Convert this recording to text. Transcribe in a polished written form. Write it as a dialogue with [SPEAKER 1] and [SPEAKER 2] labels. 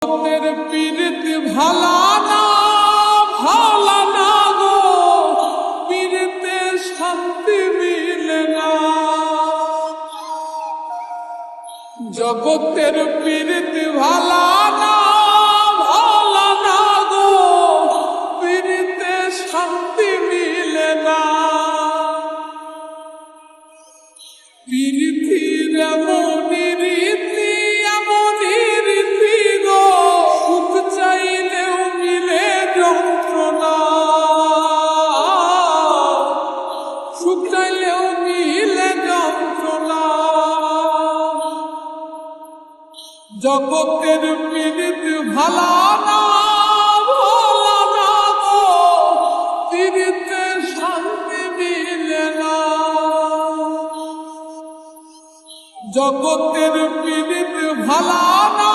[SPEAKER 1] জগতের পীড়িত ভালা না ভালা না গো, পীড়িতে শান্তি মিলে না। জগতের পীড়িত ভালা না ভালা না গো, পীড়িতে শান্তি মিলে না। পীড়িতির এমনই রীতি এমনই রীতি গো, সুখ চাইলেও মিলে যন্ত্রণা, সুখ চাইলেও মিলে যন্ত্রণা। জগতের পীড়িত ভালা না ভালা না গো, পীড়িতে শান্তি মিলে না। জগতের পীড়িত ভালা না